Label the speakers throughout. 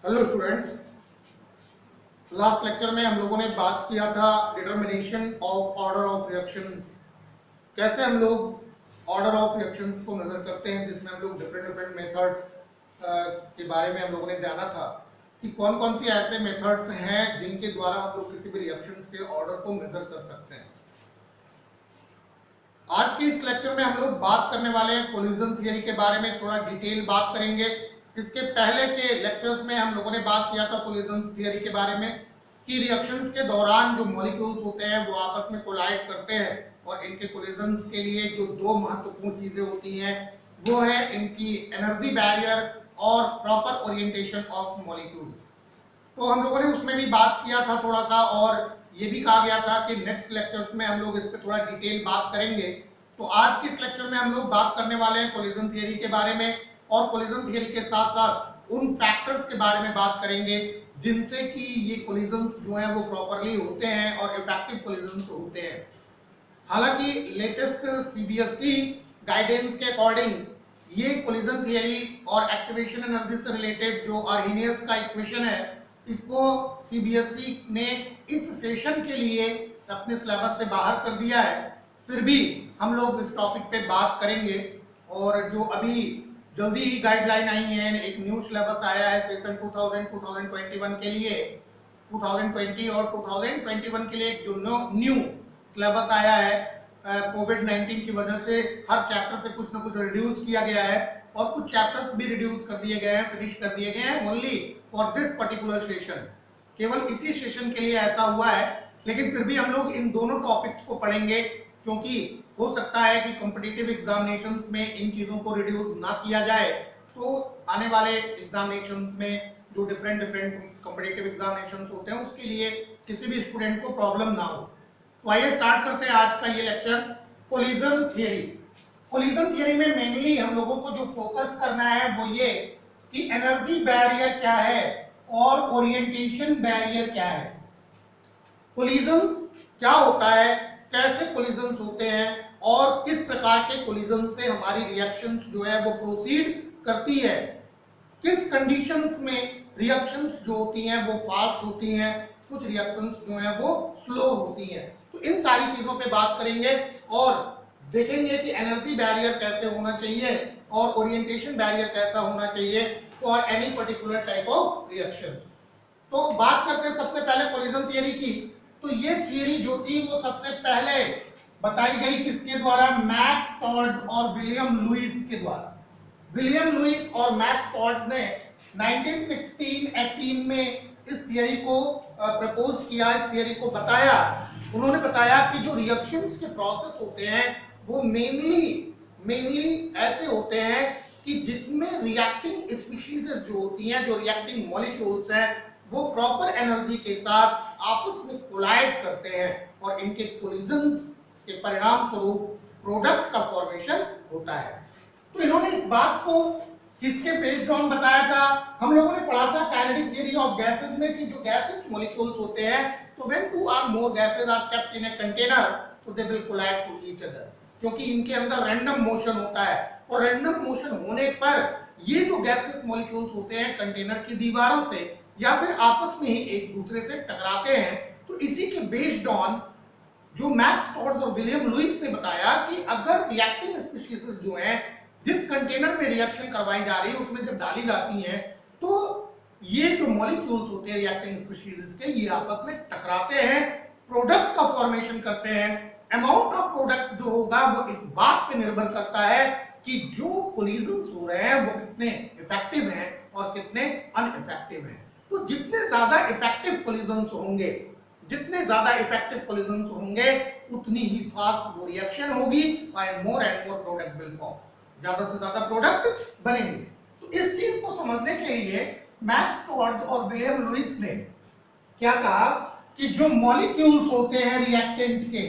Speaker 1: Hello students, last lecture में हम लोगों ने बात किया था determination of order of reactions. कैसे हम लोग ऑर्डर ऑफ रिएक्शंस को मेजर करते हैं, जिसमें हम लोग डिफरेंट डिफरेंट मेथड्स के बारे में हम लोगों ने जाना था कि कौन कौन सी ऐसे मेथड्स हैं जिनके द्वारा हम लोग किसी भी रिएक्शंस के ऑर्डर को मेजर कर सकते हैं। आज के इस लेक्चर में हम लोग बात करने वाले हैं कोलिजन थियरी के बारे में, थोड़ा डिटेल बात करेंगे। इसके पहले के लेक्चर्स में हम लोगों ने बात किया था कोलिजन थियरी के बारे में कि रिएक्शंस के दौरान जो मॉलिक्यूल्स होते हैं वो आपस में कोलाइड करते हैं और इनके कोलिजन्स के लिए जो दो महत्वपूर्ण चीजें होती हैं वो है इनकी एनर्जी बैरियर और प्रॉपर ओरिएंटेशन ऑफ मॉलिक्यूल्स। तो हम लोगों ने उसमें भी बात किया था थोड़ा सा, और ये भी कहा गया था कि नेक्स्ट लेक्चर्स में हम लोग इस पर थोड़ा डिटेल बात करेंगे। तो आज के इस लेक्चर में हम लोग बात करने वाले हैं कोलिजन थियरी के बारे में, और कोलिजन थियरी के साथ साथ उन फैक्टर्स के बारे में बात करेंगे जिनसे कि ये कोलिजन्स जो हैं वो प्रॉपरली होते हैं और इफेक्टिव कोलिजन्स होते हैं। हालांकि लेटेस्ट सीबीएसई गाइडेंस के अकॉर्डिंग ये कोलिजन थियरी और एक्टिवेशन एनर्जी से रिलेटेड जो आर्हेनियस का इक्वेशन है, इसको सीबीएसई ने इस सेशन के लिए अपने सिलेबस से बाहर कर दिया है। फिर भी हम लोग इस टॉपिक पे बात करेंगे, और जो अभी जल्दी ही गाइडलाइन आई है, एक न्यू सिलेबस आया है सेशन 2000-2021 के लिए, 2020 और 2021 के लिए एक जो न्यू सिलेबस आया है। कोविड-19 की वजह से हर चैप्टर से कुछ ना कुछ रिड्यूस किया गया है, और कुछ चैप्टर्स भी रिड्यूस कर दिए गए हैं, फिनिश कर दिए गए हैं only for this particular session. केवल इसी सेशन के लिए ऐसा हुआ है, लेकिन फिर भी हम लोग इन दोनों टॉपिक्स को पढ़ेंगे, क्योंकि हो सकता है कि कॉम्पिटिटिव एग्जामिनेशंस में इन चीजों को रिड्यूस ना किया जाए, तो आने वाले एग्जामिनेशंस में जो डिफरेंट कॉम्पिटिटिव एग्जामिनेशंस होते हैं उसके लिए किसी भी स्टूडेंट को प्रॉब्लम ना हो। तो आइए स्टार्ट करते हैं आज का ये lecture, collision theory. Collision theory में मेनली हम लोगों को जो फोकस करना है वो ये कि एनर्जी बैरियर क्या है और ओरिएंटेशन बैरियर क्या है। कोलिजन्स क्या होता है, कैसे कोलिजन्स होते हैं, और किस प्रकार के कोलिजन्स से हमारी रिएक्शंस जो है वो प्रोसीड करती है, किस कंडीशंस में रिएक्शंस जो होती हैं वो फास्ट होती हैं, कुछ रिएक्शंस जो हैं वो स्लो होती हैं। तो इन सारी चीजों पे बात करेंगे और देखेंगे कि एनर्जी बैरियर कैसे होना चाहिए और ओरिएंटेशन बैरियर कैसा होना चाहिए for any particular type of reaction. तो बात करते हैं सबसे पहले कोलिजन थियरी की। तो ये थियरी जो थी वो सबसे पहले बताई गई किसके द्वारा? मैक्स टॉर्च और विलियम लुइस के द्वारा। विलियम लुइस और मैक्स टॉर्च ने 1916-18 में इस थियरी को प्रपोज किया, इस थियरी को बताया। उन्होंने बताया कि जो रिएक्शंस के प्रोसेस होते हैं वो मेनली ऐसे होते हैं कि जिसमें रिएक्टिंग स्पीशीज जो होती हैं, जो रिएक्टिंग मॉलिक्यूल्स हैं, वो प्रॉपर एनर्जी के साथ आपस में कोलाइड करते हैं और इनके कोलिजन्स के परिणाम स्वरूप प्रोडक्ट का फॉर्मेशन होता है। तो इन्होंने इस बात को किसके बेस्ड ऑन बताया था? हम लोगों ने पढ़ा था काइनेटिक थ्योरी ऑफ गैसेस में कि जो गैसेस मॉलिक्यूल्स होते हैं, तो when two or more gases are kept in a container, तो they will collide to each other, क्योंकि इनके अंदर रैंडम मोशन होता है, और रैंडम मोशन होने पर ये जो गैसेस मॉलिक्यूल्स होते हैं कंटेनर की दीवारों से या फिर आपस में ही एक दूसरे से टकराते हैं। तो इसी के बेस्ड ऑन जो मैक्स टॉर्च और विलियम लुइस ने बताया कि अगर रिएक्टिंग स्पीशीज जो हैं, जिस कंटेनर में रिएक्शन करवाई जा रही है उसमें जब डाली जाती हैं, तो ये जो मॉलिक्यूल्स होते हैं रिएक्टिंग स्पीशीज के, ये आपस में टकराते हैं, प्रोडक्ट का फॉर्मेशन करते हैं। अमाउंट ऑफ प्रोडक्ट जो होगा वो इस बात पे निर्भर करता है कि जो कोलिजन्स हो रहे हैं वो कितने इफेक्टिव हैं और कितने अनइफेक्टिव हैं। तो जितने ज्यादा इफेक्टिव कोलिजन्स होंगे, उतनी ही फास्ट वो रिएक्शन होगी और more and more product will form, ज्यादा से ज्यादा प्रोडक्ट बनेंगे। तो इस चीज को समझने के लिए मैक्स टॉर्च और विलियम लुइस ने क्या कहा कि जो मॉलिक्यूल्स होते हैं रिएक्टेंट के,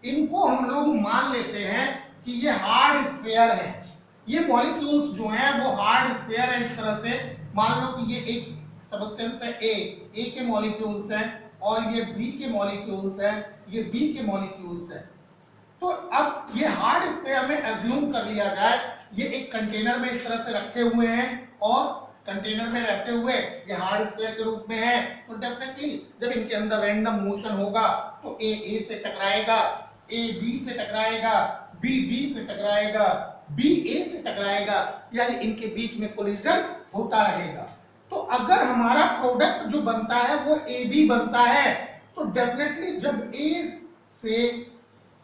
Speaker 1: इनको हम लोग मान लेते हैं कि ये हार्ड स्फीयर है। ये मॉलिक्यूल्स जो हैं वो हार्ड स्फीयर है। इस तरह से मान लो कि ये एक सब्सटेंस है ए के मॉलिक्यूल्स हैं, और ये बी के मॉलिक्यूल्स हैं, ये बी के मॉलिक्यूल्स हैं। तो अब ये हार्ड स्फीयर में एज्यूम कर लिया जाए, ये एक कंटेनर में इस तरह से रखे हुए हैं, और कंटेनर में रहते हुए ये हार्ड स्फीयर के रूप में है, तो डेफिनेटली जब इनके अंदर रैंडम मोशन होगा तो ए से टकराएगा, ए बी से टकराएगा, बी से टकराएगा, बी ए से टकराएगा, यानी इनके बीच में कोलिजन होता रहेगा। तो अगर हमारा प्रोडक्ट जो बनता है वो ए बी बनता है, तो डेफिनेटली जब ए से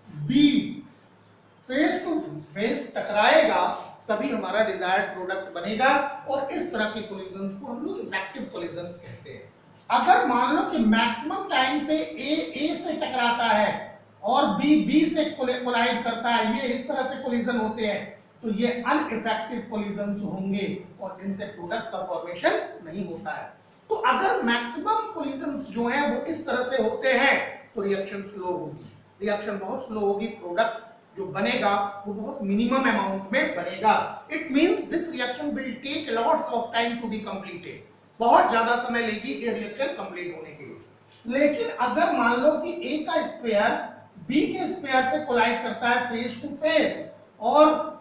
Speaker 1: बी फेस टू फेस टकराएगा तभी हमारा डिजायर्ड प्रोडक्ट बनेगा, और इस तरह के कोलिजन्स को हम लोग इफेक्टिव कोलिजन्स कहते हैं। अगर मान लो कि मैक्सिमम टाइम पे ए से टकराता है और बी से कोलाइड करता है, ये इस तरह से कोलिजन होते हैं, तो ये अनइफेक्टिव कोलिजन्स होंगे और इनसे प्रोडक्ट का फॉर्मेशन नहीं होता है। तो अगर मैक्सिमम कोलिजन्स जो है वो इस तरह से होते हैं तो रिएक्शन स्लो होगी, रिएक्शन बहुत स्लो होगी, प्रोडक्ट जो बनेगा वो बहुत मिनिमम अमाउंट में बनेगा। It means this reaction will take lots of time to be completed, बहुत ज्यादा समय लेगी ये रिएक्शन कंप्लीट होने के लिए। लेकिन अगर मान लो कि ए का स्फीयर बी के स्फीयर से कोलाइड करता है फेस टू फेस और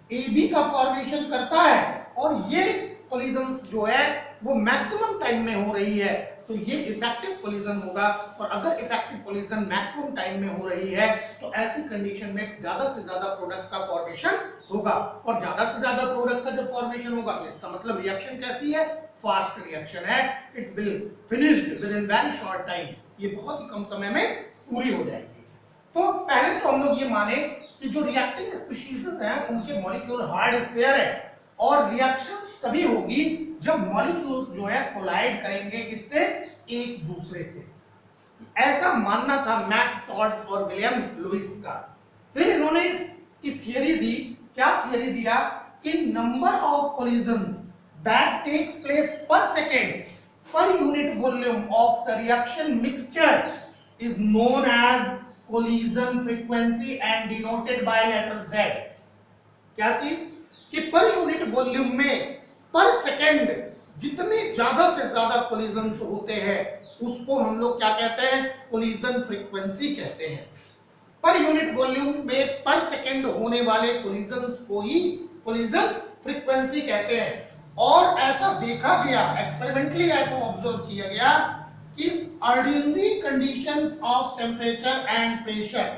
Speaker 1: ए बी का फॉर्मेशन करता है और ये कोलिजन्स जो है वो मैक्सिमम टाइम में हो रही है, तो ये इफेक्टिव कोलिजन होगा। और अगर इफेक्टिव कोलिजन मैक्सिमम टाइम में हो रही है तो ऐसी कंडीशन में ज्यादा से ज्यादा प्रोडक्ट का फॉर्मेशन होगा, और ज्यादा से ज्यादा प्रोडक्ट का जब फॉर्मेशन होगा तो इसका मतलब रिएक्शन कैसी है, फास्ट रिएक्शन है, it will finished with in very short time, ये बहुत ही कम समय में पूरी हो जाएगी। तो पहले तो हम लोग ये माने कि जो रिएक्टिंग स्पीशीज हैं उनके मॉलिक्यूल हार्ड स्फीयर है, और रिएक्शन तभी होगी जब मॉलिक्यूल्स जो है कोलाइड करेंगे किससे, एक दूसरे से। ऐसा मानना था मैक्स टॉड और विलियम लुइस का। फिर इन्होंने इसकी थियरी दी, क्या थियरी दिया कि number of collisions that takes place per second per unit volume of the reaction mixture is known as collision frequency and denoted by letter Z। क्या चीज कि पर यूनिट वॉल्यूम में पर सेकेंड जितने ज्यादा से ज्यादा कोलिजन्स होते हैं उसको हम लोग क्या कहते हैं, कोलिजन फ्रीक्वेंसी कहते हैं। पर यूनिट वॉल्यूम में पर सेकेंड होने वाले कोलिजन्स को ही कोलिजन फ्रीक्वेंसी कहते हैं। और ऐसा देखा गया, एक्सपेरिमेंटली ऐसा ऑब्जर्व किया गया कि ordinary conditions of temperature and pressure,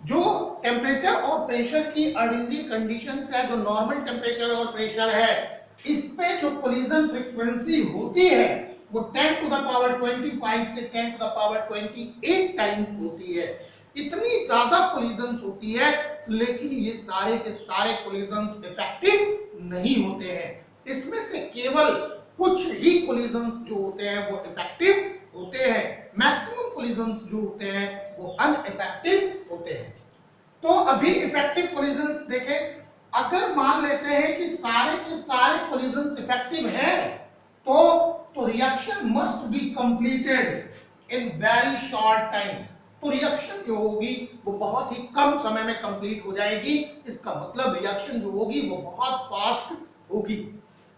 Speaker 1: जो टेम्परेचर और प्रेशर की ऑर्डिनरी कंडीशंस है, जो नॉर्मल टेम्परेचर और प्रेशर है, इस पे जो कोलिजन फ्रीक्वेंसी होती है वो 10 टू द पावर 25 से 10 टू द पावर 28 टाइम्स होती है। इतनी ज्यादा कोलिजन्स होती है, लेकिन ये सारे के सारे कोलिजन्स इफेक्टिव नहीं होते हैं। इसमें से केवल कुछ ही कोलिजन्स जो होते हैं वो इफेक्टिव होते हैं, मैक्सिमम कोलिजन्स जो होते हैं वो अनइफेक्टिव होते हैं। तो अभी इफेक्टिव कोलिजन्स देखें, अगर मान लेते हैं कि सारे के सारे कोलिजन्स इफेक्टिव हैं तो reaction must be completed in very short time, तो रिएक्शन जो होगी वो बहुत ही कम समय में कंप्लीट हो जाएगी। इसका मतलब रिएक्शन जो होगी वो बहुत फास्ट होगी।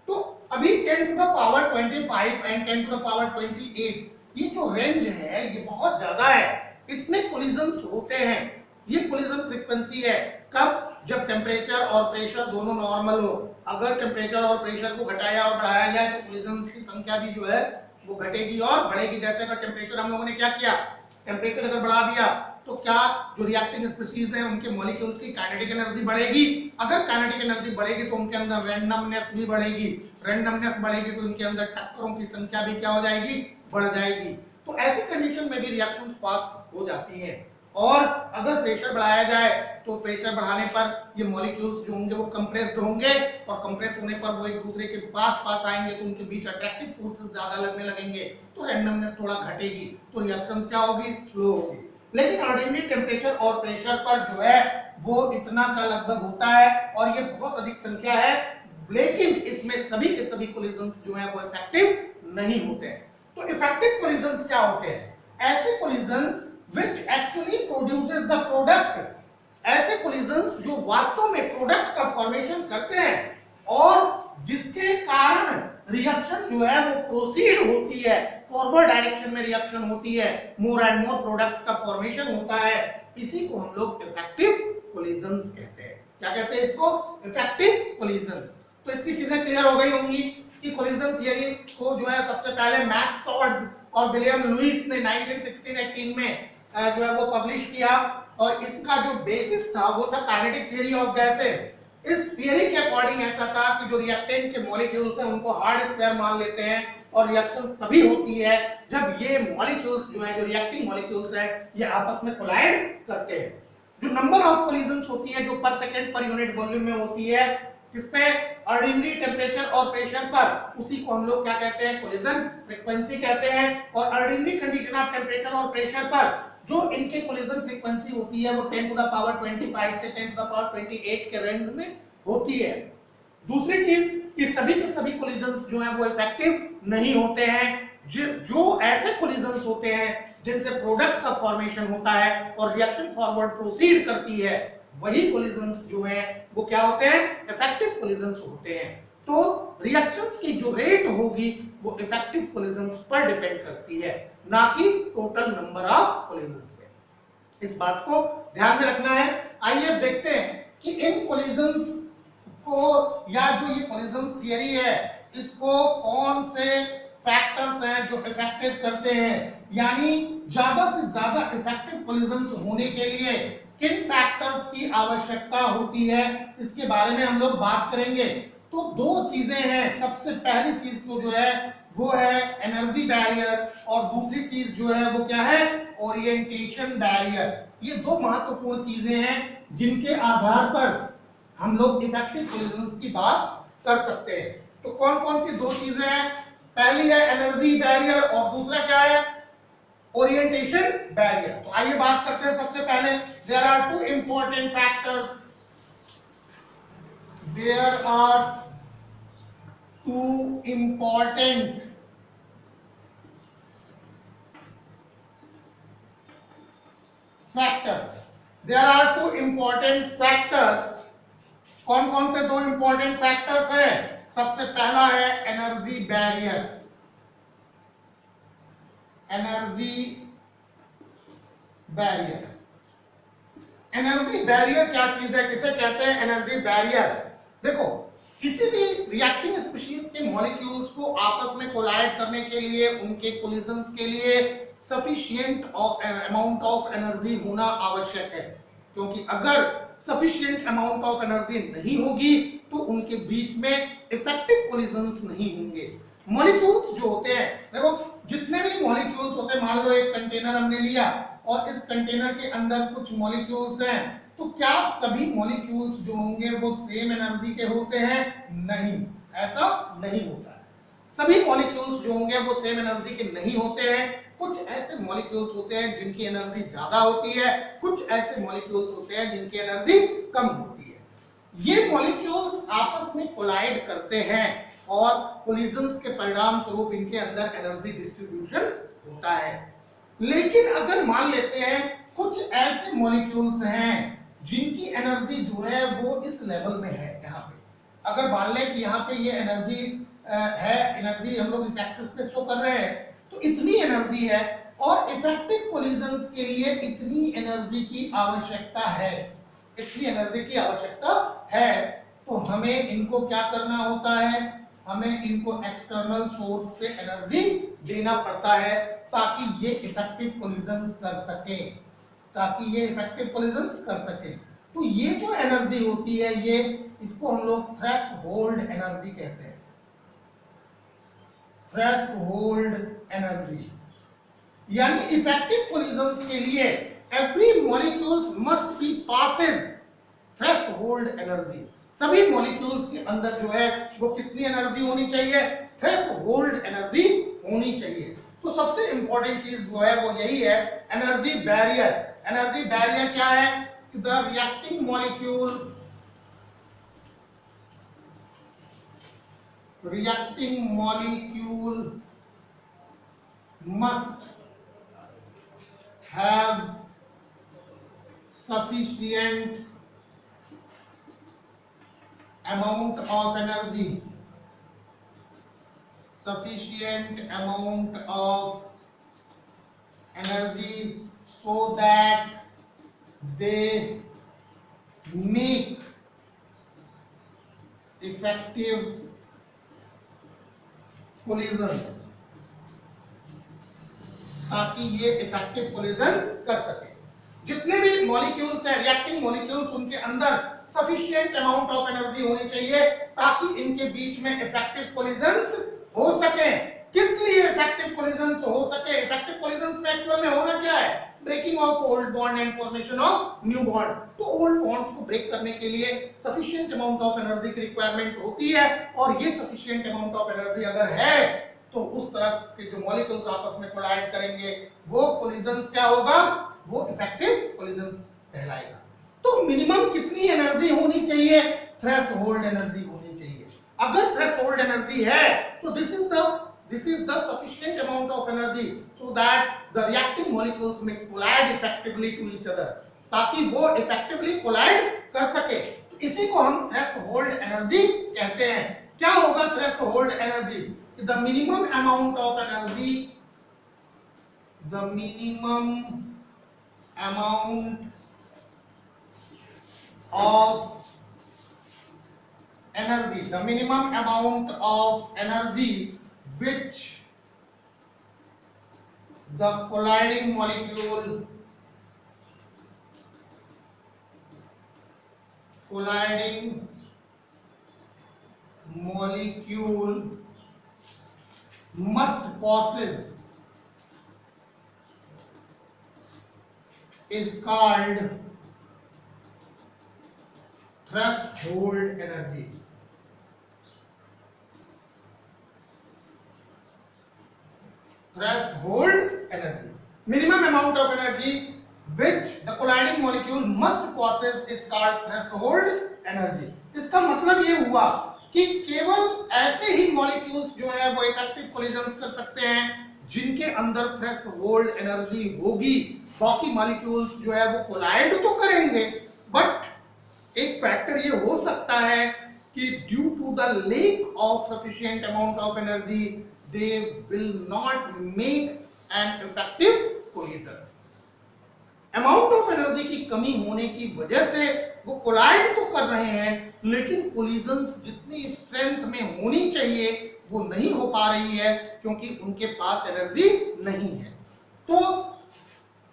Speaker 1: तो अभी 10 to the power 25 and 10 to the power 28 ये जो रेंज है ये बहुत ज्यादा है, इतने कोलिजन्स होते हैं। ये कोलिजन फ्रीक्वेंसी है कब, जब टेम्परेचर और प्रेशर दोनों नॉर्मल हो। अगर टेम्परेचर और प्रेशर को घटाया और बढ़ाया जाए तो कोलिजन्स की संख्या भी जो है वो घटेगी और बढ़ेगी। जैसे अगर टेम्परेचर, हम लोगों ने क्या किया, टेम्परेचर अगर बढ़ा दिया तो क्या जो रिएक्टिंग स्पीशीज है उनके मॉलिक्यूल्स की काइनेटिक एनर्जी बढ़ेगी। अगर काइनेटिक एनर्जी बढ़ेगी तो उनके अंदर रैंडमनेस भी बढ़ेगी, रैंडमनेस बढ़ेगी तो उनके अंदर टक्करों की संख्या भी क्या हो जाएगी, बढ़ जाएगी। तो ऐसी कंडीशन में भी रिएक्शन फास्ट हो जाती है। और अगर प्रेशर बढ़ाया जाए तो प्रेशर बढ़ाने पर ये मॉलिक्यूल्स जो होंगे वो कंप्रेस्ड होंगे, और कंप्रेस होने पर वो एक दूसरे के पास आएंगे तो उनके बीच अट्रैक्टिव फोर्सेस ज्यादा लगने लगेंगे, तो रैंडमनेस थोड़ा घटेगी, तो रिएक्शंस क्या होगी, स्लो होगी। लेकिन ऑर्डिनरी टेम्परेचर और प्रेशर पर जो है वो इतना का लगभग होता है और ये बहुत अधिक संख्या है, लेकिन इसमें सभी के सभी कोलिजन्स जो है वो इफेक्टिव नहीं होते हैं। तो इफेक्टिव कोलिजन्स क्या होते हैं, ऐसे collisions which actually produces the product, ऐसे कोलिजन्स जो वास्तव में प्रोडक्ट का फॉर्मेशन करते हैं और जिसके कारण रिएक्शन जो है वो प्रोसीड होती है, फॉरवर्ड डायरेक्शन में रिएक्शन होती है, मोर एंड मोर प्रोडक्ट्स का फॉर्मेशन होता है, इसी को हम लोग इफेक्टिव कोलिजन्स कहते हैं। क्या कहते हैं इसको, इफेक्टिव कोलिजन्स। तो इतनी चीजें क्लियर हो गई होंगी कि कोलिजन थियरी को जो है सबसे पहले मैक्स टॉड्स और विलियम लुइस ने 1916-18 में जो है वो पब्लिश किया, और इसका जो बेसिस था वो था काइनेटिक थ्योरी ऑफ गैसेस। इस थियरी के अकॉर्डिंग ऐसा था कि जो रिएक्टेंट के मॉलिक्यूल्स हैं उनको हार्ड स्क्वायर मान लेते हैं, और रिएक्शंस तभी होती है जब ये मॉलिक्यूल्स जो है, जो रिएक्टिंग मॉलिक्यूल्स है, ये आपस में कोलाइड करते हैं। जो नंबर ऑफ कोलिजन्स होती है जो पर सेकंड पर यूनिट वॉल्यूम में होती है, किसपे, ऑर्डिनरी टेम्परेचर और प्रेशर पर, उसी को हम लोग क्या कहते हैं, कोलिजन फ्रीक्वेंसी कहते हैं। और ऑर्डिनरी कंडीशन ऑफ टेम्परेचर और प्रेशर पर जो इनके कोलिजन फ्रीक्वेंसी होती है वो 10 टू द पावर 25 से 10 टू द पावर 28 के रेंज में होती है। दूसरी चीज कि सभी के सभी कोलिजन्स जो हैं वो इफेक्टिव नहीं होते हैं। जो ऐसे कोलिजन्स होते हैं जिनसे प्रोडक्ट का फॉर्मेशन होता है और रिएक्शन फॉरवर्ड प्रोसीड करती है, वही कोलिजन्स जो हैं वो क्या होते हैं, इफेक्टिव कोलिजन्स होते हैं। तो रिएक्शंस की जो रेट होगी वो इफेक्टिव कोलिजन्स पर डिपेंड करती है, ना कि टोटल नंबर ऑफ कोलिजन्स पे। इस बात को ध्यान में रखना है। आइए अब देखते हैं कि इन कोलिजन्स को, या जो ये कोलिजन्स थियरी है, इसको कौन से फैक्टर्स हैं जो इफेक्टिव करते हैं, यानी ज्यादा से ज्यादा इफेक्टिव कोलिजन्स होने के लिए किन फैक्टर्स की आवश्यकता होती है, इसके बारे में हम लोग बात करेंगे। तो दो चीजें हैं। सबसे पहली चीज तो जो है वो है एनर्जी बैरियर, और दूसरी चीज जो है वो क्या है, ओरिएंटेशन बैरियर। ये दो महत्वपूर्ण चीजें हैं जिनके आधार पर हम लोग इफेक्टिव कोलिजन्स की बात कर सकते हैं। तो कौन कौन सी दो चीजें हैं, पहली है एनर्जी बैरियर और दूसरा क्या है, ओरिएंटेशन बैरियर। तो आइए बात करते हैं। सबसे पहले there are two important factors, there are two important factors, there are two important factors. कौन कौन से दो इंपॉर्टेंट फैक्टर्स हैं, सबसे पहला है energy barrier. Energy barrier, energy barrier क्या चीज है, किसे कहते हैं एनर्जी बैरियर। देखो, किसी भी रिएक्टिंग स्पीशीज के मॉलिक्यूल्स को आपस में कोलाइड करने के लिए, उनके कोलिजन्स के लिए सफिशिएंट अमाउंट ऑफ एनर्जी होना आवश्यक है, क्योंकि अगर सफिशिएंट अमाउंट ऑफ एनर्जी नहीं होगी तो उनके बीच में इफेक्टिव कोलिजन्स नहीं होंगे। मॉलिक्यूल्स जो होते हैं, देखो जितने भी मॉलिक्यूल्स होते हैं, मान लो एक कंटेनर हमने लिया और इस कंटेनर के अंदर कुछ मॉलिक्यूल्स हैं, तो क्या सभी मॉलिक्यूल्स जो होंगे वो सेम एनर्जी के होते हैं? नहीं, ऐसा नहीं होता है। सभी मॉलिक्यूल्स जो होंगे वो सेम एनर्जी के नहीं होते हैं। कुछ ऐसे मॉलिक्यूल्स होते हैं जिनकी एनर्जी ज्यादा होती है, कुछ ऐसे मॉलिक्यूल्स होते हैं जिनकी एनर्जी कम होती है। ये मॉलिक्यूल्स आपस में कोलाइड करते हैं और कोलिजन्स के परिणाम स्वरूप इनके अंदर एनर्जी डिस्ट्रीब्यूशन होता है। लेकिन अगर मान लेते हैं कुछ ऐसे मॉलिक्यूल्स हैं जिनकी एनर्जी जो है वो इस लेवल में है, यहाँ पे अगर मान लें कि यहाँ पे ये एनर्जी है, एनर्जी हम लोग इस एक्सिस पे शो कर रहे हैं, तो इतनी एनर्जी है और इफेक्टिव कोलिजन्स के लिए इतनी एनर्जी की आवश्यकता है, इतनी एनर्जी की आवश्यकता है। तो हमें इनको क्या करना होता है, हमें इनको एक्सटर्नल सोर्स से एनर्जी देना पड़ता है ताकि ये इफेक्टिव कोलिजन्स कर सके, ताकि ये इफेक्टिव कोलिजन्स कर सके। तो ये जो एनर्जी होती है, ये इसको हम लोग थ्रेशोल्ड एनर्जी कहते हैं, थ्रेशोल्ड एनर्जी। यानी इफेक्टिव कोलिजन्स के लिए every molecules must be passes threshold energy. सभी मॉलिक्यूल्स के अंदर जो है वो कितनी एनर्जी होनी चाहिए, थ्रेशोल्ड एनर्जी होनी चाहिए। तो सबसे इंपॉर्टेंट चीज जो है वो यही है, एनर्जी बैरियर। एनर्जी बैरियर क्या है, the reacting molecule, reacting molecule must have sufficient amount of energy, sufficient amount of energy so that they make effective collisions, ताकि ये इफेक्टिव कोलिजन्स कर सके। जितने भी मॉलिक्यूल्स हैं, रिएक्टिंग मॉलिक्यूल्स, उनके अंदर सफिशिएंट अमाउंट ऑफ एनर्जी होनी चाहिए ताकि इनके बीच में इफेक्टिव कोलिजन्स हो सके। किस लिए इफेक्टिव कोलिजन्स हो सके? इफेक्टिव कोलिजन्स में एक्चुअल में होना क्या है? Breaking of old bond and formation of new bond. तो ओल्ड बॉन्ड्स को ब्रेक करने के लिए सफिशिएंट अमाउंट ऑफ एनर्जी की रिक्वायरमेंट होती है, और ये सफिशिएंट अमाउंट ऑफ एनर्जी अगर है तो उस तरह के जो मॉलिक्यूल्स आपस में कोलाइड करेंगे वो कोलिजन्स क्या होगा? वो इफेक्टिव कोलिजन्स कहलाएगा। तो मिनिमम कितनी एनर्जी होनी चाहिए? थ्रेशोल्ड एनर्जी होनी चाहिए। अगर थ्रेशोल्ड एनर्जी है तो this is the sufficient amount of energy so that the reacting molecules may collide effectively to each other, ताकि वो effectively collide कर सके। तो इसी को हम थ्रेशोल्ड एनर्जी कहते हैं। क्या होगा threshold energy? the minimum amount of energy, the minimum amount of energy, the minimum amount of energy which the colliding molecule must possess is called threshold energy. Threshold energy, minimum amount of energy which the colliding molecule must possess is called threshold energy. इसका मतलब ये हुआ कि केवल ऐसे ही molecules जो है वो इफेक्टिव कोलिजन्स कर सकते हैं जिनके अंदर थ्रेशोल्ड एनर्जी होगी। बाकी मॉलिक्यूल्स जो है वो कोलाइड तो करेंगे, बट एक फैक्टर ये हो सकता है कि due to the lack of sufficient amount of energy they will not make an effective collision. Amount of energy की कमी होने की वजह से वो कोलाइड तो कर रहे हैं, लेकिन कोलिजन्स जितनी स्ट्रेंथ में होनी चाहिए वो नहीं हो पा रही है क्योंकि उनके पास एनर्जी नहीं है। तो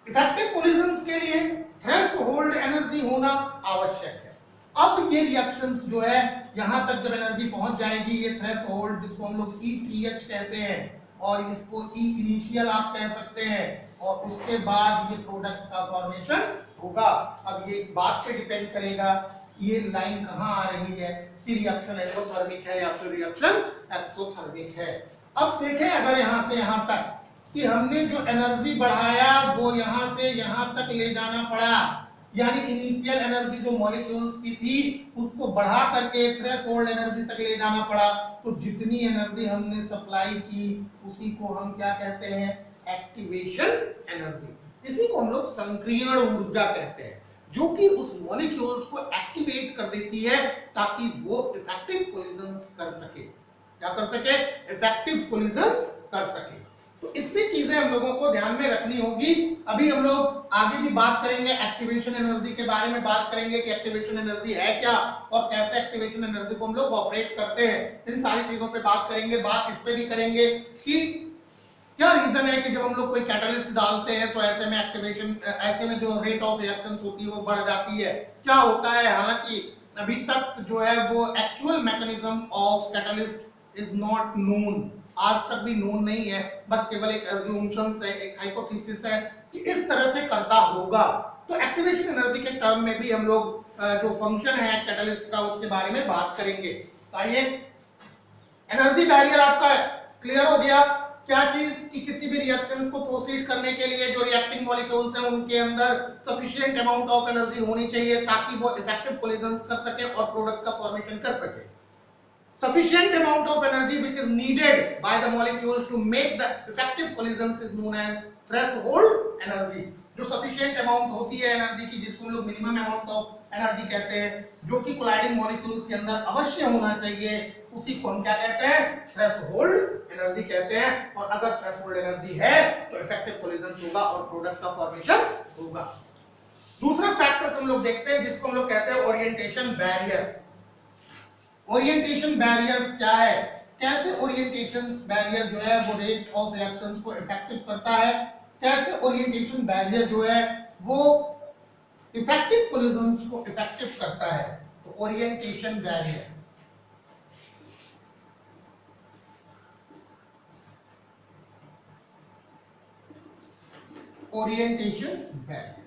Speaker 1: इफेक्टिव कोलिजन्स के लिए थ्रेशोल्ड एनर्जी होना आवश्यक है। अब ये रिएक्शंस जो है यहां तक जब एनर्जी पहुंच जाएगी, ये थ्रेशोल्ड जिसको हम लोग ETH कहते हैं और इसको E इनिशियल आप कह सकते हैं, और उसके बाद ये प्रोडक्ट का फॉर्मेशन होगा। अब ये इस बात पे डिपेंड करेगा कि ये लाइन कहां आ रही है कि रिएक्शन एंडोथर्मिक है या फिर रिएक्शन एक्सोथर्मिक है। अब देखें अगर यहां से यहां तक कि हमने जो एनर्जी बढ़ाया वो यहां से यहां तक ले जाना पड़ा, यानी इनिशियल एनर्जी जो मॉलिक्यूल्स की थी उसको बढ़ा करके थ्रेशोल्ड एनर्जी तक ले जाना पड़ा। तो जितनी एनर्जी हमने सप्लाई की उसी को हम क्या कहते हैं? Activation energy. इसी को हम लोग संक्रियण ऊर्जा कहते हैं, जो कि उस मॉलिक्यूल्स को एक्टिवेट कर देती है ताकि वो इफेक्टिव कोलिजन्स कर सके। क्या कर सके? इफेक्टिव कोलिजन्स कर सके। तो इतनी चीजें हम लोगों को ध्यान में रखनी होगी। अभी हम लोग आगे भी बात करेंगे एक्टिवेशन एनर्जी के बारे में, बात करेंगे कि एक्टिवेशन एनर्जी है क्या और कैसे एक्टिवेशन एनर्जी को हम लोग ऑपरेट करते हैं। इन सारी चीजों पे बात करेंगे। बात इस पे भी करेंगे कि क्या रीजन है कि जब हम लोग कोई कैटलिस्ट डालते हैं तो ऐसे में एक्टिवेशन, ऐसे में जो रेट ऑफ रिएक्शंस होती है वो बढ़ जाती है। क्या होता है? हालांकि अभी तक जो है वो actual mechanism of catalyst is not known, आज तक भी नोन नहीं है, बस केवल एक अज्यूम्शंस है, एक हाइपोथेसिस है कि इस तरह से करता होगा। तो एक्टिवेशन एनर्जी के टर्म में भी हम लोग जो फंक्शन है कैटलिस्ट का उसके बारे में बात करेंगे। तो आइए, एनर्जी बैरियर आपका क्लियर हो गया। क्या चीज कि किसी भी रिएक्शंस को प्रोसीड करने के लिए जो रिएक्टिंग मॉलिक्यूल्स हैं उनके अंदर सफिशिएंट अमाउंट ऑफ एनर्जी होनी चाहिए ताकि वो इफेक्टिव कोलिजन्स कर सके और प्रोडक्ट का फॉर्मेशन कर सके। Sufficient amount of energy which is needed by the molecules to make the effective collisions is known as threshold energy. जो sufficient amount होती है एनर्जी की, जिसको हम लोग minimum amount of energy कहते हैं, जो कि colliding molecules के अंदर अवश्य होना चाहिए, उसी को हम क्या कहते हैं? threshold energy कहते हैं। और अगर threshold energy है तो effective collisions होगा और product का formation होगा। दूसरा फैक्टर्स हम लोग देखते हैं जिसको हम लोग कहते हैं ओरिएंटेशन बैरियर। ओरिएंटेशन बैरियर्स क्या है, कैसे ओरिएंटेशन बैरियर जो है वो रेट ऑफ रिएक्शंस को इफेक्टिव करता है, कैसे ओरिएंटेशन बैरियर जो है वो इफेक्टिव कोलिजन्स को इफेक्टिव करता है। तो orientation barrier, orientation barrier,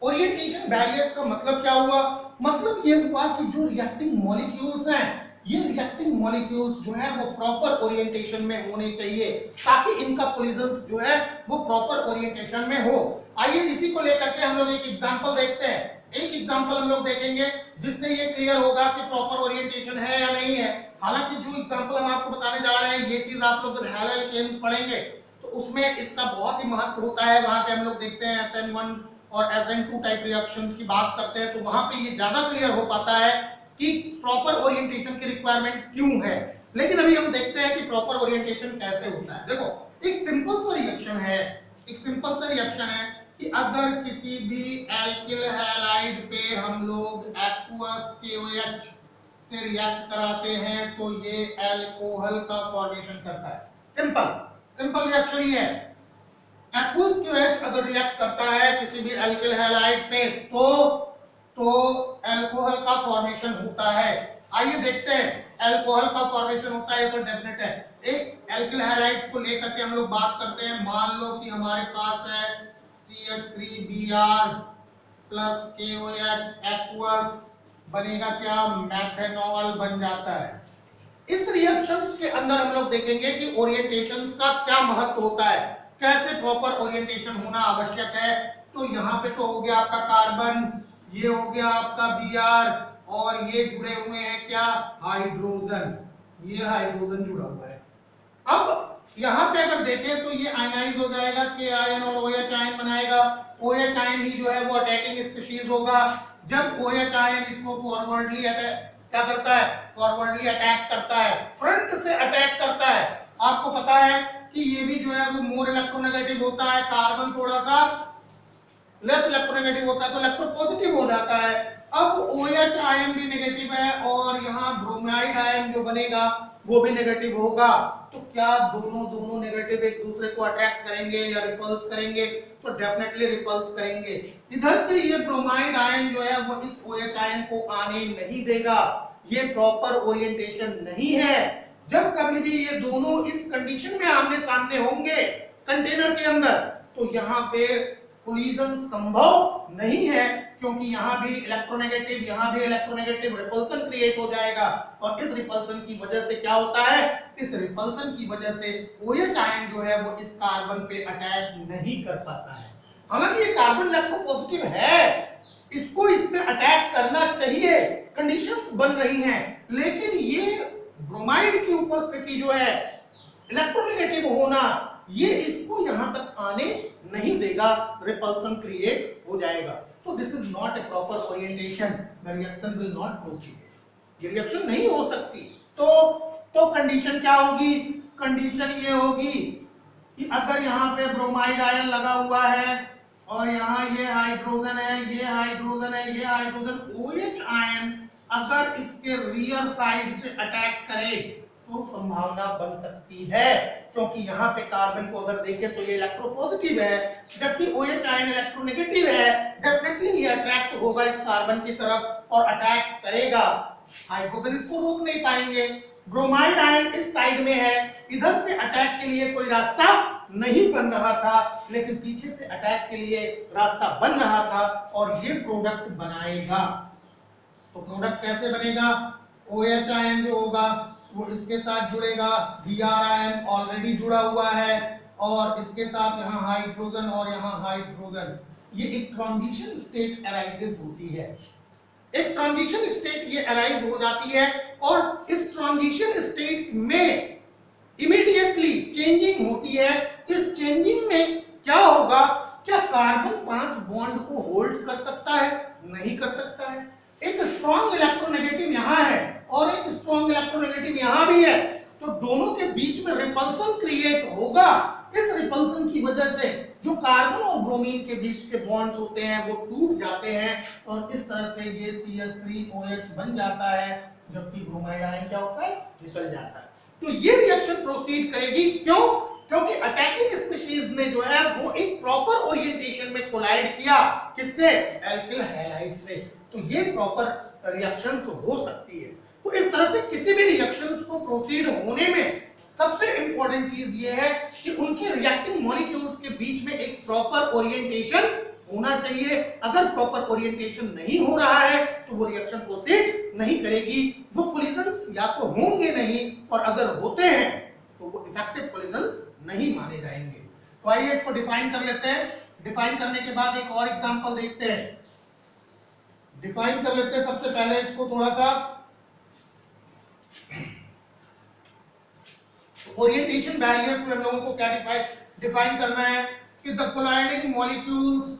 Speaker 1: orientation barrier का मतलब क्या हुआ, मतलब ये हुआ कि जो रिएक्टिंग मॉलिक्यूल्स हैं, ये रिएक्टिंग मॉलिक्यूल्स जो है वो प्रॉपर ओरिएंटेशन में होने चाहिए ताकि इनका कोलिजन्स जो है वो प्रॉपर ओरिएंटेशन में हो। आइए इसी को लेकर के हम लोग एक एग्जांपल देखते हैं। एक एग्जांपल हम लोग देखेंगे जिससे ये क्लियर होगा कि प्रॉपर ओरिएंटेशन है या नहीं है। हालांकि जो एग्जांपल हम आपको बताने जा रहे हैं ये चीज आप लोग जब हैलोजेन्स पढ़ेंगे तो उसमें इसका बहुत ही महत्व होता है। वहां पे हम लोग देखते हैं SN1 और SN2 टाइप रिएक्शंस की बात करते हैं तो वहां पे ये ज्यादा क्लियर हो पाता है कि प्रॉपर ओरिएंटेशन की रिक्वायरमेंट क्यों है। लेकिन अभी हम देखते हैं कि प्रॉपर ओरिएंटेशन कैसे होता है। देखो एक सिंपल सा रिएक्शन है, एक सिंपल सा रिएक्शन है कि अगर किसी भी एल्किल हैलाइड पे हम लोग एक्वस KOH से रिएक्ट कराते हैं तो ये अल्कोहल का फॉर्मेशन करता है। सिंपल सिंपल रिएक्शन ही है। एक्वस KOH अगर रिएक्ट करता है किसी भी एल्किल हैलाइड पे तो अल्कोहल का फॉर्मेशन होता है। आइए देखते हैं अल्कोहल का फॉर्मेशन होता है तो डेफिनेट है। एक एल्किल हैलाइड्स को लेकर के हम लोग बात करते हैं। मान लो कि हमारे पास है CH3Br प्लस KOH एक्वस, बनेगा क्या, मेथनॉल बन जाता है। इस रिएक्शंस के अंदर हम लोग देखेंगे कि ओरिएंटेशंस का क्या महत्व होता है, कैसे प्रॉपर ओरिएंटेशन होना आवश्यक है। तो यहाँ पे तो हो गया आपका कार्बन, ये हो गया आपका Br और ये जुड़े हुए हैं क्या, हाइड्रोजन, ये हाइड्रोजन जुड़ा हुआ है। अब यहाँ पे अगर देखें तो ये आयनाइज हो जाएगा, K आयन और OH आयन बनाएगा। OH आयन ही जो है वो अटैकिंग स्पीशीज होगा। जब OH आयन इसको फॉरवर्डली क्या करता है, फॉरवर्डली अटैक करता है, फ्रंट से अटैक करता है। आपको पता है कि ये भी जो है वो मोर इलेक्ट्रोनेगेटिव होता है, कार्बन थोड़ा सा लेस इलेक्ट्रोनेगेटिव होता है तो इलेक्ट्रोपॉजिटिव हो जाता है। अब OH आयन भी नेगेटिव है और यहाँ ब्रोमाइड आयन जो बनेगा वो भी नेगेटिव होगा। तो क्या दोनों नेगेटिव एक दूसरे को अट्रैक्ट करेंगे या रिपल्स करेंगे, तो डेफिनेटली रिपल्स करेंगे। इधर से ये ब्रोमाइड आयन जो है वो इस OH आयन को आने नहीं देगा, ये प्रॉपर ओरिएंटेशन नहीं है। जब कभी भी ये दोनों इस कंडीशन में आमने सामने होंगे कंटेनर के अंदर तो यहाँ पे कोलिजन संभव नहीं है, क्योंकि यहाँ भी इलेक्ट्रोनेगेटिव, यहाँ भी इलेक्ट्रोनेगेटिव, रिपल्सन क्रिएट हो जाएगा। और इस रिपल्सन की वजह से क्या होता है, इस रिपल्सन की वजह से OH आयन जो है वो इस कार्बन पे अटैक नहीं कर पाता है। हालांकि ये कार्बन इलेक्ट्रोपॉजिटिव है, इसको इसमें अटैक करना चाहिए, कंडीशन बन रही हैं, लेकिन ये ब्रोमाइड की उपस्थिति जो है, इलेक्ट्रोनेगेटिव होना, ये इसको यहां तक आने नहीं देगा, रिपल्सन क्रिएट हो जाएगा। तो this is not a proper orientation, the reaction will not proceed, ये रिएक्शन नहीं हो सकती। तो कंडीशन क्या होगी, कंडीशन ये होगी कि अगर यहाँ पे ब्रोमाइड आयन लगा हुआ है और यहाँ ये हाइड्रोजन है, ये हाइड्रोजन है, ये हाइड्रोजन, OH आयन अगर इसके रियर साइड से अटैक करे तो संभावना बन सकती है, क्योंकि यहाँ पे कार्बन को अगर देखें तो ये इलेक्ट्रोपॉजिटिव है, जबकि OH आयन इलेक्ट्रोनेगेटिव है। डेफिनेटली ये अट्रैक्ट होगा इस कार्बन की तरफ और अटैक करेगा, हाइड्रोजन इसको रोक नहीं पाएंगे। ब्रोमाइड आयन इस साइड में है, इधर से अटैक के लिए कोई रास्ता नहीं बन रहा था, लेकिन पीछे से अटैक के लिए रास्ता बन रहा था और ये प्रोडक्ट बनाएगा। तो प्रोडक्ट कैसे बनेगा, OH आयन जो होगा वो इसके साथ जुड़ेगा, Br आयन ऑलरेडी जुड़ा हुआ है और इसके साथ यहाँ हाइड्रोजन और यहाँ हाइड्रोजन, ये एक ट्रांजिशन स्टेट अराइजेस होती है, एक ट्रांजिशन स्टेट ये अराइज हो जाती है और इस ट्रांजिशन स्टेट में इमीडिएटली चेंजिंग होती है। इस चेंजिंग में क्या होगा, क्या कार्बन 5 बॉन्ड को होल्ड कर सकता है, नहीं कर सकता है। एक स्ट्रॉन्ग इलेक्ट्रोनेगेटिव यहाँ है और एक स्ट्रॉन्ग इलेक्ट्रोनेगेटिव यहाँ भी है, तो दोनों के बीच में रिपल्सन क्रिएट होगा। इस रिपल्सन की वजह से जो कार्बन और ब्रोमीन के बीच के बॉन्ड्स होते हैं वो टूट जाते हैं और इस तरह से ये CH3OH बन जाता है जबकि ब्रोमाइड आयन क्या होता है, निकल जाता है। तो ये रिएक्शन प्रोसीड करेगी, क्यों? क्योंकि अटैकिंग स्पीशीज ने जो है वो एक प्रॉपर ओरिएंटेशन में कोलाइड किया, किससे? एल्किल हैलाइड से। तो ये प्रॉपर रिएक्शंस हो सकती है। तो इस तरह से किसी भी रिएक्शंस को प्रोसीड होने में सबसे इंपॉर्टेंट चीज ये है कि उनके रिएक्टिंग मॉलिक्यूल्स के बीच में एक प्रॉपर ओरिएंटेशन होना चाहिए। अगर प्रॉपर ओरिएंटेशन नहीं हो रहा है तो वो रिएक्शन प्रोसीड नहीं करेगी, वो कोलिजन्स या तो होंगे नहीं, और अगर होते हैं तो वो इफेक्टिव कोलिजन्स नहीं माने जाएंगे। तो आइए इसको डिफाइन कर लेते हैं। डिफाइन करने के बाद एक और एग्जांपल देखते हैं। डिफाइन कर लेते हैं सबसे पहले इसको थोड़ा सा। ओरिएंटेशन बैरियर्स में हम लोगों को क्या डिफाइन करना है कि the colliding molecules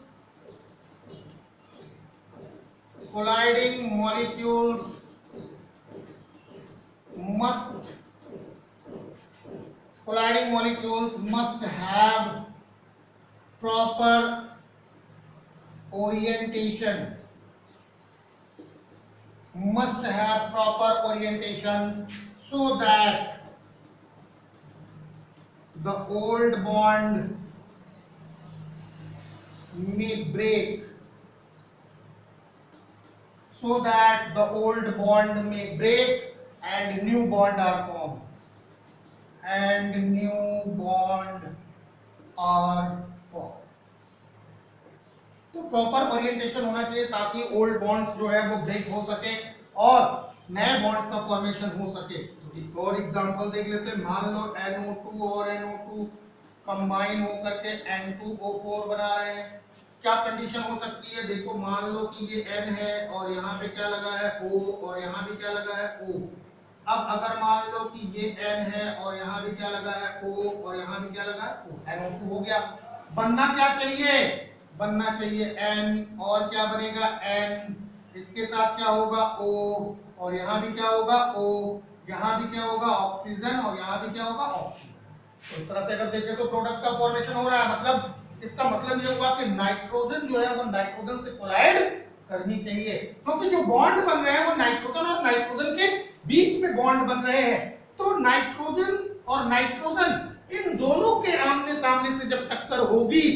Speaker 1: must have proper orientation, so that the old bond may break, and new bond are formed. तो प्रॉपर ओरिएंटेशन होना चाहिए ताकि ओल्ड बॉन्ड्स जो है वो ब्रेक हो सके और नए बॉन्ड्स का फॉर्मेशन हो सके। तो एक और एग्जांपल देख लेते हैं। मान लो NO2 और NO2 कंबाइन होकर के N2O4 बना रहे हैं। क्या कंडीशन हो सकती है? देखो, मान लो कि ये N है और यहाँ पे क्या लगा है O, और यहाँ भी क्या लगा है O। अब अगर मान लो कि ये N है और यहाँ भी क्या लगा है O, और यहाँ भी क्या लगा है O, NO2 हो गया। बनना क्या चाहिए? बनना चाहिए N, और क्या बनेगा N, इसके साथ क्या होगा O, और यहाँ भी क्या होगा O, यहाँ भी क्या होगा ऑक्सीजन, और यहाँ भी क्या होगा ऑक्सीजन। तो इस तरह से अगर देखें तो प्रोडक्ट का फॉर्मेशन हो रहा है। मतलब इसका मतलब ये हुआ कि नाइट्रोजन जो है वो नाइट्रोजन से कोलाइड करनी चाहिए, क्योंकि जो बॉन्ड बन रहे हैं वो नाइट्रोजन और नाइट्रोजन के बीच में बॉन्ड बन रहे हैं। तो नाइट्रोजन और नाइट्रोजन इन दोनों के आमने सामने से जब टक्कर होगी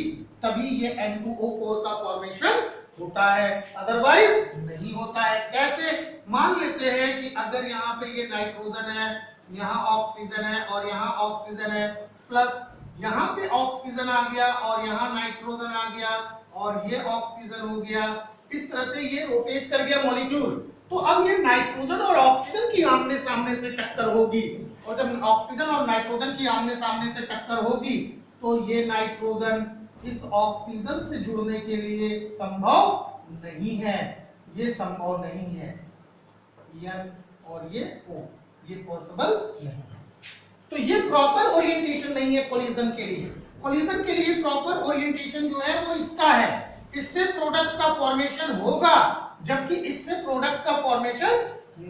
Speaker 1: तभी ये N2O4 का फॉर्मेशन होता है, अदरवाइज नहीं होता है। कैसे? मान लेते हैं कि अगर यहाँ पे ये नाइट्रोजन है, यहाँ ऑक्सीजन है और यहाँ ऑक्सीजन है, प्लस यहाँ पे ऑक्सीजन आ गया और यहाँ नाइट्रोजन आ गया और ये ऑक्सीजन हो गया। इस तरह से ये रोटेट कर गया मॉलिक्यूल। तो अब ये नाइट्रोजन और ऑक्सीजन की आमने सामने से टक्कर होगी, और जब ऑक्सीजन और नाइट्रोजन की आमने सामने से टक्कर होगी तो ये नाइट्रोजन इस ऑक्सीजन से जुड़ने के लिए संभव नहीं है, ये संभव नहीं है। N और ये O, ये पॉसिबल नहीं है। तो ये प्रॉपर ओरिएंटेशन नहीं है कोलिजन के लिए। कोलिजन के लिए प्रॉपर ओरिएंटेशन जो है वो इसका है, इससे प्रोडक्ट का फॉर्मेशन होगा, जबकि इससे प्रोडक्ट का फॉर्मेशन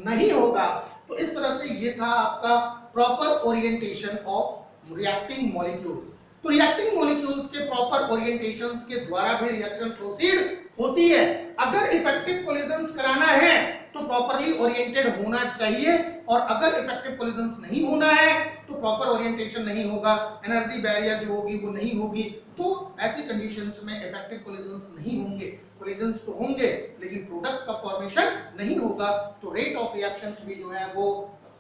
Speaker 1: नहीं होगा। तो इस तरह से ये था आपका proper orientation of reacting molecule. तो रिएक्टिंग मॉलिक्यूल्स के प्रॉपर ओरिएंटेशंस के द्वारा भी रिएक्शन प्रोसीड होती है। अगर इफेक्टिव कोलिजन्स कराना है तो प्रॉपरली ओरिएंटेड होना चाहिए, और अगर इफेक्टिव कोलिजन्स नहीं होना है तो प्रॉपर ओरिएंटेशन नहीं होगा, एनर्जी बैरियर जो होगी वो नहीं होगी। तो ऐसी कंडीशंस में इफेक्टिव कोलिजन्स नहीं होंगे। कोलिजन्स तो होंगे लेकिन प्रोडक्ट का फॉर्मेशन नहीं होगा, तो रेट ऑफ रिएक्शंस भी जो है वो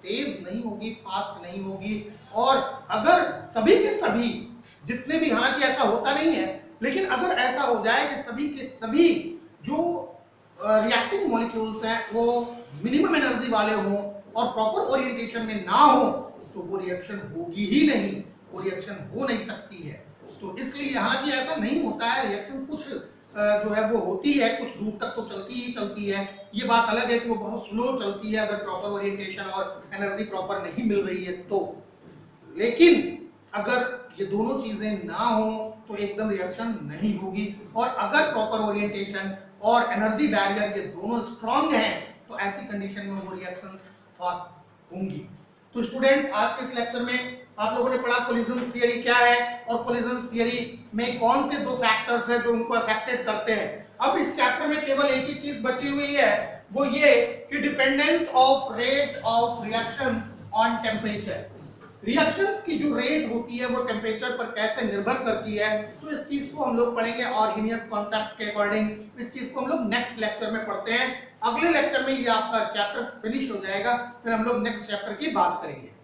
Speaker 1: तेज नहीं होगी, फास्ट नहीं होगी। और अगर सभी के सभी जितने भी, हालांकि ऐसा होता नहीं है, लेकिन अगर ऐसा हो जाए कि सभी के सभी जो रिएक्टिंग मॉलिक्यूल्स हैं वो मिनिमम एनर्जी वाले हों और प्रॉपर ओरिएंटेशन में ना हो, तो वो रिएक्शन होगी ही नहीं, वो रिएक्शन हो नहीं सकती है। तो इसलिए हालांकि ऐसा नहीं होता है, रिएक्शन कुछ जो है वो होती है, कुछ दूर तक तो चलती ही चलती है। ये बात अलग है कि वो बहुत स्लो चलती है अगर प्रॉपर ओरिएंटेशन और एनर्जी प्रॉपर नहीं मिल रही है तो। लेकिन अगर ये दोनों चीजें ना हो तो एकदम रिएक्शन नहीं होगी, और अगर प्रॉपर ओरिएंटेशन और एनर्जी बैरियर ये दोनों स्ट्रांग हैं तो ऐसी कंडीशन में वो रिएक्शंस फास्ट होंगी। तो स्टूडेंट्स, आज के इस लेक्चर में आप लोगों ने पढ़ा कोलिजन थियरी क्या है और कोलिजन थियरी में कौन से दो फैक्टर्स हैं जो उनको अफेक्टेड करते हैं। अब इस चैप्टर में केवल एक ही चीज बची हुई है वो ये कि dependence of rate of reactions on temperature. Reactions की जो रेट होती है वो टेम्परेचर पर कैसे निर्भर करती है, तो इस चीज को हम लोग पढ़ेंगे ऑर्गेनियस कॉन्सेप्ट के अकॉर्डिंग। इस चीज को हम लोग नेक्स्ट लेक्चर में पढ़ते हैं। अगले लेक्चर में ये आपका चैप्टर फिनिश हो जाएगा, फिर हम लोग नेक्स्ट चैप्टर की बात करेंगे।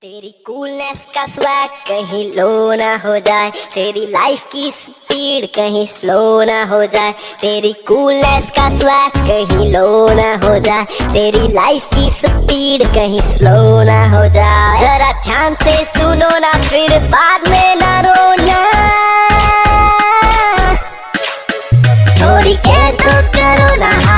Speaker 2: तेरी कूलनेस का स्वैग कहीं लो ना हो जाए, तेरी लाइफ की स्पीड कहीं स्लो ना हो जाए। तेरी कूलनेस का स्वैग कहीं लो ना हो जाए, तेरी लाइफ की स्पीड कहीं स्लो ना हो जाए। जरा ध्यान से सुनो ना, फिर बाद में ना रोना। थोड़ी केयर तो करो ना।